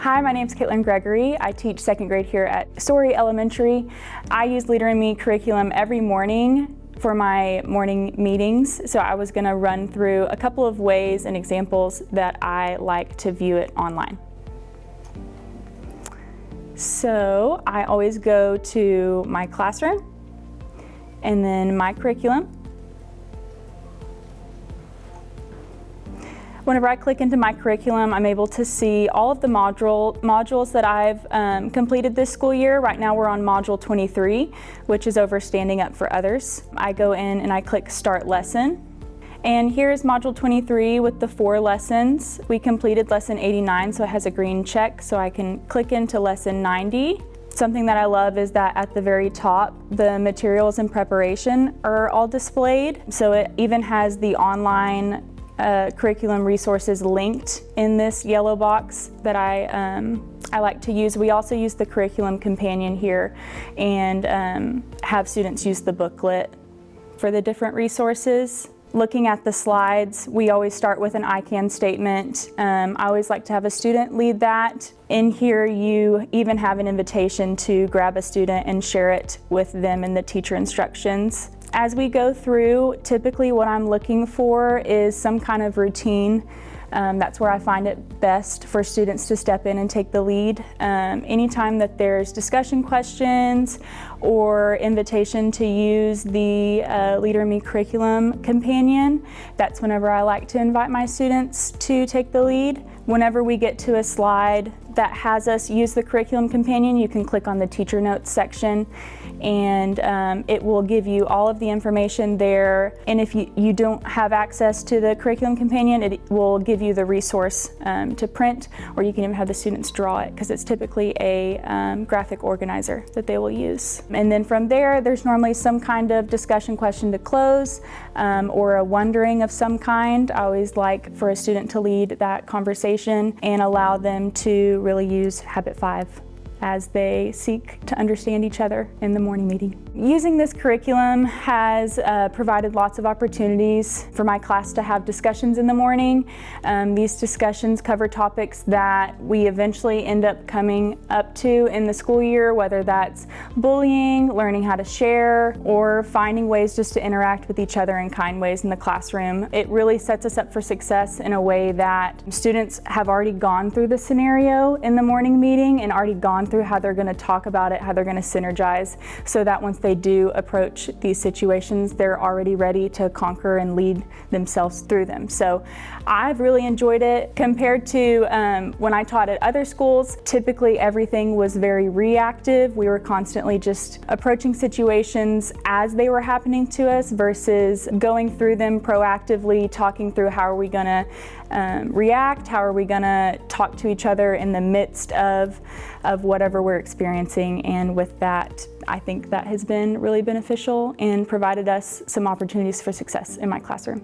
Hi, my name is Caitlin Gregory. I teach second grade here at Story Elementary. I use Leader in Me curriculum every morning for my morning meetings. So I was going to run through a couple of ways and examples that I like to view it online. So I always go to my classroom and then my curriculum. Whenever I click into my curriculum, I'm able to see all of the modules that I've completed this school year. Right now we're on module 23, which is over standing up for others. I go in and I click Start Lesson. And here's module 23 with the 4 lessons. We completed lesson 89, so it has a green check, so I can click into lesson 90. Something that I love is that at the very top, the materials in preparation are all displayed. So it even has the online curriculum resources linked in this yellow box that I like to use. We also use the curriculum companion here and have students use the booklet for the different resources. Looking at the slides, we always start with an I can statement. I always like to have a student lead that. In here, you even have an invitation to grab a student and share it with them in the teacher instructions. As we go through, typically what I'm looking for is some kind of routine. That's where I find it best for students to step in and take the lead. Anytime that there's discussion questions or invitation to use the Leader in Me curriculum companion, that's whenever I like to invite my students to take the lead. Whenever we get to a slide that has us use the curriculum companion, you can click on the teacher notes section and it will give you all of the information there. And if you don't have access to the curriculum companion, it will give you the resource to print, or you can even have the students draw it because it's typically a graphic organizer that they will use. And then from there, there's normally some kind of discussion question to close or a wondering of some kind. I always like for a student to lead that conversation and allow them to really use Habit 5 as they seek to understand each other in the morning meeting. Using this curriculum has provided lots of opportunities for my class to have discussions in the morning. These discussions cover topics that we eventually end up coming up to in the school year, whether that's bullying, learning how to share, or finding ways just to interact with each other in kind ways in the classroom. It really sets us up for success in a way that students have already gone through the scenario in the morning meeting and already gone through how they're going to talk about it, how they're going to synergize, so that once they do approach these situations, they're already ready to conquer and lead themselves through them. So I've really enjoyed it. Compared to when I taught at other schools, typically everything was very reactive. We were constantly just approaching situations as they were happening to us versus going through them proactively, talking through how are we going to react, how are we going to talk to each other in the midst of whatever we're experiencing. And with that, I think that has been really beneficial and provided us some opportunities for success in my classroom.